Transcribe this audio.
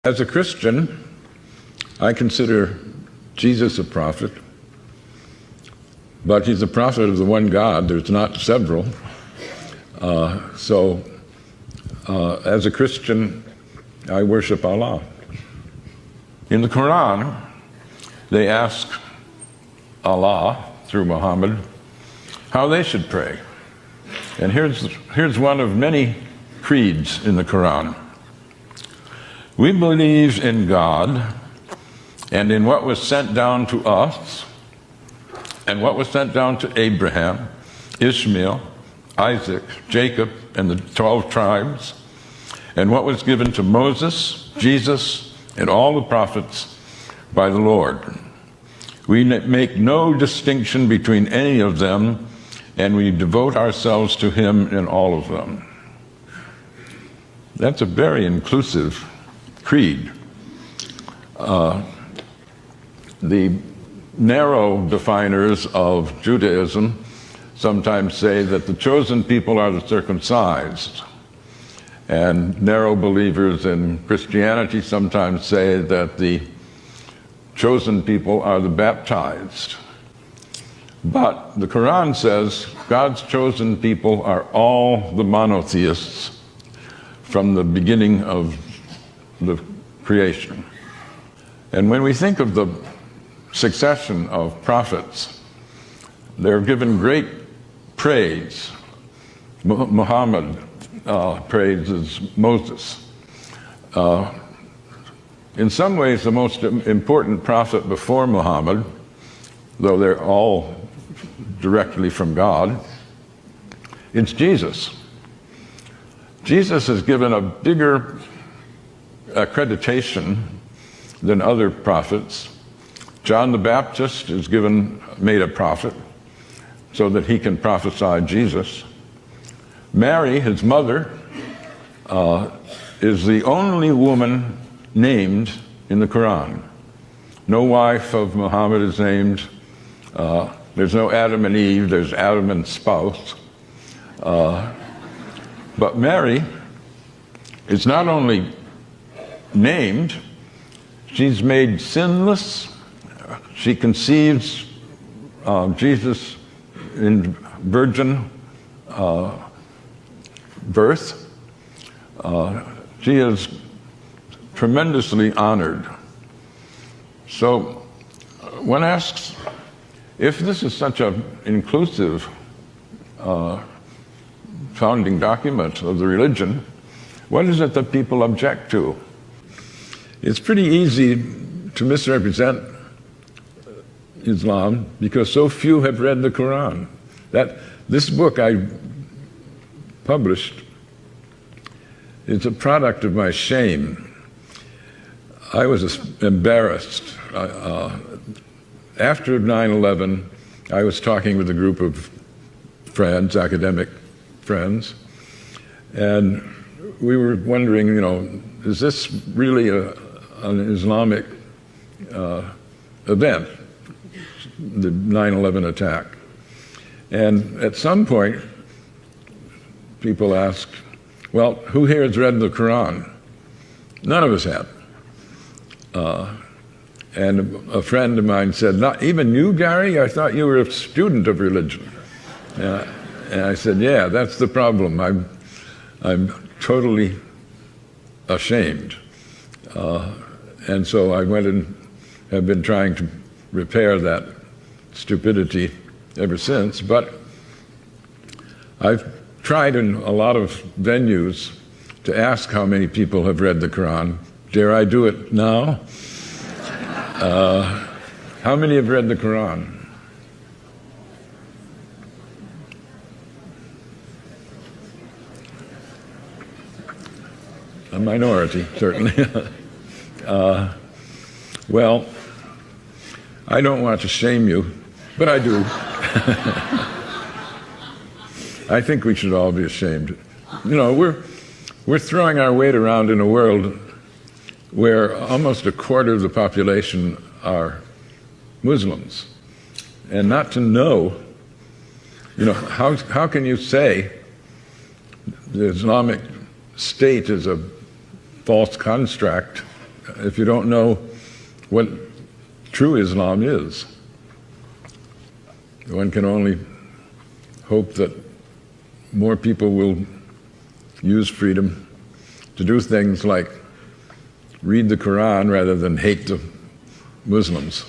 As a Christian, I consider Jesus a prophet, but he's a prophet of the one God. There's not several. As a Christian, I worship Allah. In the Quran, they ask Allah, through Muhammad, how they should pray. And here's one of many creeds in the Quran. We believe in God and in what was sent down to us and what was sent down to Abraham, Ishmael, Isaac, Jacob, and the 12 tribes, and what was given to Moses, Jesus, and all the prophets by the Lord. We make no distinction between any of them, and we devote ourselves to him in all of them. That's a very inclusive creed. The narrow definers of Judaism sometimes say that the chosen people are the circumcised, and narrow believers in Christianity sometimes say that the chosen people are the baptized. But the Quran says God's chosen people are all the monotheists from the beginning of the creation. And when we think of the succession of prophets, they're given great praise. Muhammad praises Moses. In some ways, the most important prophet before Muhammad, though they're all directly from God, it's Jesus. Jesus is given a bigger accreditation than other prophets. John the Baptist is made a prophet so that he can prophesy Jesus. Mary, his mother, is the only woman named in the Quran. No wife of Muhammad is named. There's no Adam and Eve, there's Adam and spouse. But Mary is not only named, she's made sinless. She conceives Jesus in virgin birth. She is tremendously honored. So one asks, if this is such an inclusive founding document of the religion, what is it that people object to? It's pretty easy to misrepresent Islam because so few have read the Quran. This book I published is a product of my shame. I was embarrassed. After 9/11, I was talking with a group of friends, academic friends, and we were wondering, is this really an Islamic event, the 9/11 attack? And at some point, people asked, well, who here has read the Quran? None of us had. And a friend of mine said, not even you, Gary? I thought you were a student of religion. And I said, yeah, that's the problem. I'm totally ashamed. And so I went and have been trying to repair that stupidity ever since. But I've tried in a lot of venues to ask how many people have read the Quran. Dare I do it now? How many have read the Quran? A minority, certainly. Well, I don't want to shame you, but I do. I think we should all be ashamed. We're throwing our weight around in a world where almost a quarter of the population are Muslims. And not to know, how can you say the Islamic State is a false construct if you don't know what true Islam is. One can only hope that more people will use freedom to do things like read the Quran rather than hate the Muslims.